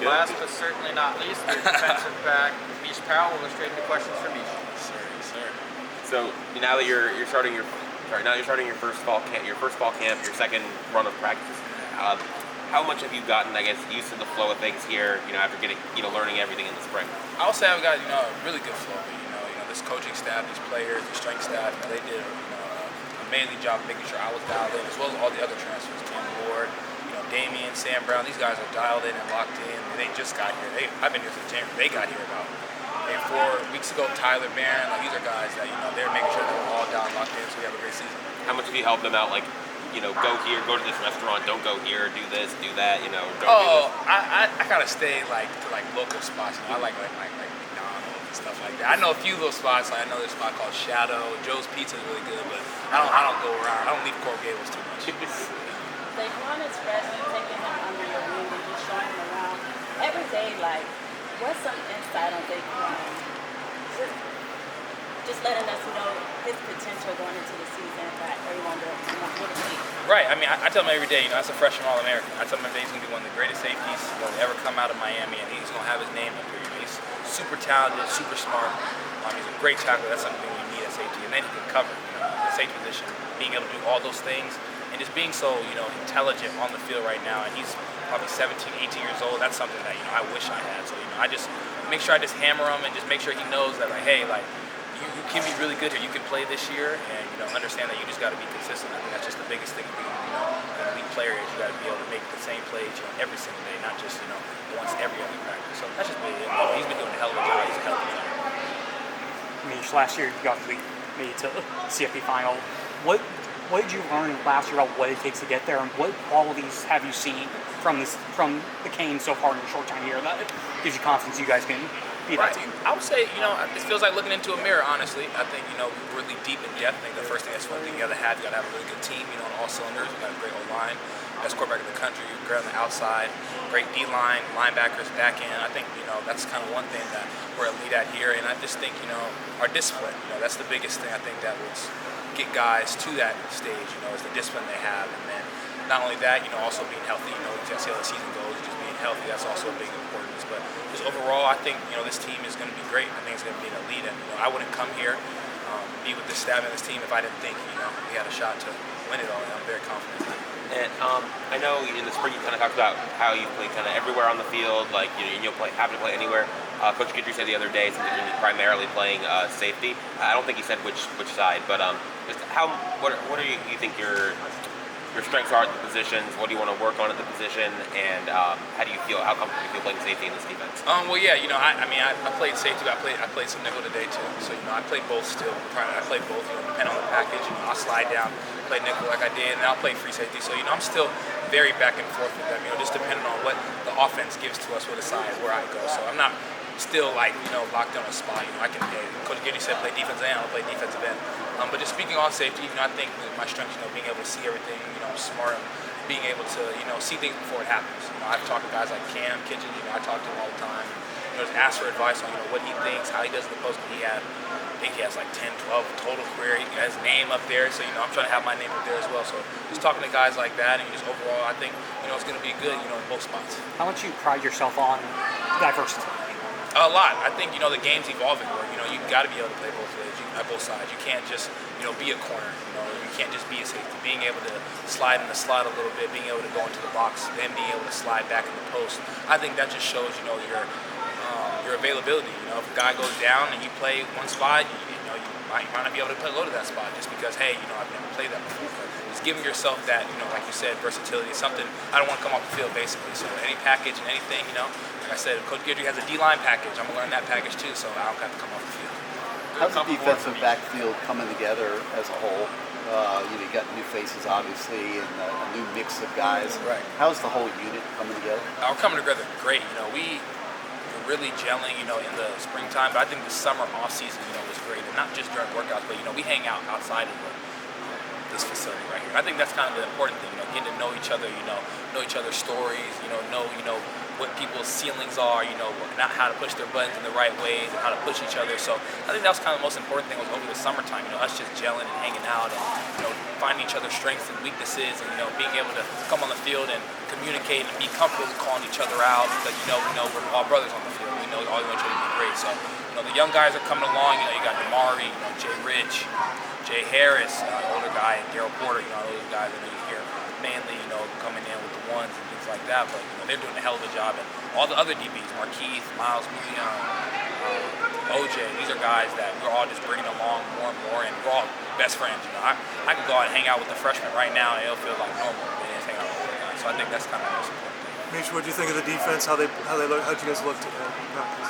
Last but certainly not least, the defensive back, Meesh Powell. We'll go straight into questions for Meesh. Sir. So now that you're starting your first fall camp, your second run of practices, how much have you gotten, I guess, used to the flow of things here? After getting, learning everything in the spring. I would say I've got a really good flow. This coaching staff, these players, the strength staff, they did an amazing job making sure I was dialed in, as well as all the other transfers. Cam Ward, Damian, Sam Brown. These guys are dialed in and locked in. They just got here. I've been here since January. They got here about 4 weeks ago. Tyler Barron. These are guys that they're making sure they're all down locked in, so we have a great season. How much have you helped them out? Like, go here, go to this restaurant, don't go here, do this, do that. Don't do this. I kind of stay to local spots. I like McDonald's and stuff like that. I know a few little spots. I know there's a spot called Shadow. Joe's Pizza is really good, but I don't go around. I don't leave Coral Gables too much. Saquon is fresh and taking him under your wing and just showing him around every day. What's some insight on Saquon? Just letting us know his potential going into the season that everyone would see. Right. I tell him every day, that's a freshman All-American. I tell him every day he's going to be one of the greatest safeties that will ever come out of Miami, and he's going to have his name up here. He's super talented, super smart. He's a great tackler. That's something we need at safety. And then he can cover, the safety position, being able to do all those things, and just being so, intelligent on the field right now. And he's probably 17, 18 years old. That's something that, I wish I had. So, I just make sure I just hammer him and just make sure he knows that, hey, you can be really good here. You can play this year, and understand that you just got to be consistent. I think that's just the biggest thing. Being an elite player is you got to be able to make the same plays every single day, not just once every other practice. So that's just really it. He's been doing a hell of a job. He's a hell of a job. Meesh, last year you got made to the CFP final. What did you learn last year about what it takes to get there, and what qualities have you seen from the Canes so far in your short time here that gives you confidence you guys can be that team? I would say, it feels like looking into a mirror, honestly. I think, we're really deep in depth. I think the first thing that's one thing you got to have a really good team, on all cylinders. We got a great O-line, best quarterback in the country, great on the outside, great D-line, linebackers, back end. I think, that's kind of one thing that we're elite at here. And I just think, our discipline, that's the biggest thing I think that would get guys to that stage, is the discipline they have. And then not only that, also being healthy, you see how the season goes, just being healthy, that's also a big importance. But just overall, I think, this team is going to be great. I think it's going to be an elite. And, I wouldn't come here, be with this staff and this team if I didn't think, we had a shot to win it all. And I'm very confident. And I know in the spring you kind of talked about how you play kind of everywhere on the field, you'll happen to play anywhere. Coach Guidry said the other day something you're primarily playing safety. I don't think he said which side, but just what do you think your strengths are at the positions? What do you want to work on at the position? And how do you feel? How comfortable do you feel playing safety in this defense? I played safety, but I played some nickel today too. So I play both still. I play both. Depending on the package, I'll slide down, play nickel like I did, and I'll play free safety. So I'm still very back and forth with them. Just depending on what the offense gives to us with the side where I go. So I'm not still locked on a spot. I can. Coach Guidry said play defensive end. I'll play defensive end. But just speaking on safety, I think my strength, being able to see everything, I'm smart, being able to, see things before it happens. I've talked to guys like Cam Kitchen, I talk to him all the time. Just ask for advice on, what he thinks, how he does in the post. I think he has 10, 12 total career. He has his name up there, so, I'm trying to have my name up there as well. So just talking to guys like that, and just overall, I think, it's going to be good, in both spots. How much you pride yourself on diversity? A lot. I think, the game's evolving where, you've got to be able to play both ways, at both sides. You can't just, be a corner. You can't just be a safety. Being able to slide in the slot a little bit, being able to go into the box, then being able to slide back in the post. I think that just shows, your availability. If a guy goes down and you play one spot, you might not be able to go to that spot just because, hey, I've never played that before. But just giving yourself that, like you said, versatility is something I don't want to come off the field, basically. So any package and anything, like I said, Coach Guidry has a D-line package. I'm going to learn that package too, so I don't have to come off the field. How's the defensive backfield coming together as a whole? You got new faces, obviously, and a new mix of guys. Right. How's the whole unit coming together? We're coming together great. We were really gelling, in the springtime, but I think the summer off-season, was great. And not just during workouts, but, we hang out outside of this facility right here. I think that's kind of the important thing, getting to know each other, know each other's stories, know what people's ceilings are, you know, not how to push their buttons in the right ways and how to push each other. So I think that was kind of the most important thing was over the summertime, you know, us just gelling and hanging out and, you know, finding each other's strengths and weaknesses and, you know, being able to come on the field and communicate and be comfortable with calling each other out because, you know, we're all brothers on the field. We know all want each other to be great. So, you know, the young guys are coming along. You know, you got Damari, you know, Jay Rich, Jay Harris, older guy, and Daryl Porter, you know, those guys that you hear mainly, you know, coming in with the ones and things like that. But, you know, they're doing a hell of a job. And all the other DBs, Markeith, Miles Mulian, OJ, these are guys that we're all just bringing along more and more, and we're all best friends. You know, I can go out and hang out with the freshmen right now, and it'll feel like normal. They just hang out with the older guys. So I think that's kind of the most important thing. Meesh, what do you think of the defense? How they look? How'd you guys look today?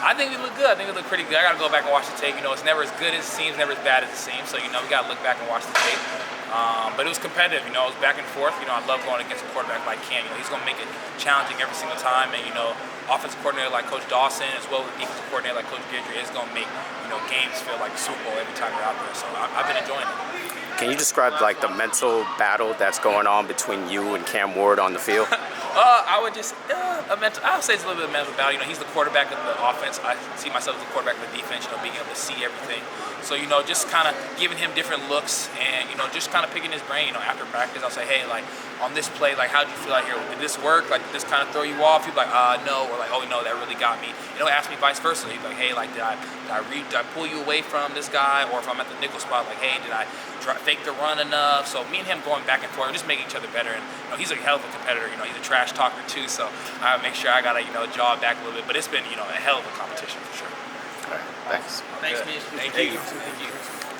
I think we look good. I think we look pretty good. I got to go back and watch the tape. You know, it's never as good as it seems, never as bad as it seems. So, you know, we got to look back and watch the tape. But it was competitive. You know, it was back and forth. You know, I love going against a quarterback like Cam. You know, he's going to make it challenging every single time. And, you know, offensive coordinator like Coach Dawson as well as defensive coordinator like Coach Guidry is going to make, you know, games feel like the Super Bowl every time you're out there. So I've been enjoying it. Can you describe like the mental battle that's going on between you and Cam Ward on the field? I would just I would say it's a little bit of a mental battle. You know, he's the quarterback of the offense. I see myself as the quarterback of the defense. You know, being able to see everything. So, you know, just kind of giving him different looks and, you know, just kind of picking his brain. You know, after practice, I'll say, hey, like on this play, like how'd you feel out here? Did this work? Like did this kind of throw you off? He'd be like, no, or like, oh no, that really got me. You know, ask me vice versa. He'd be like, hey, like did I pull you away from this guy? Or if I'm at the nickel spot, like, hey, did I fake the run enough? So me and him going back and forth, just making each other better. And, you know, he's a hell of a competitor. You know, he's a trash talker too. So I make sure I gotta, you know, jaw back a little bit. But it's been, you know, a hell of a competition for sure. All right, thanks. Thanks, Meesh. Thank you. Thank you.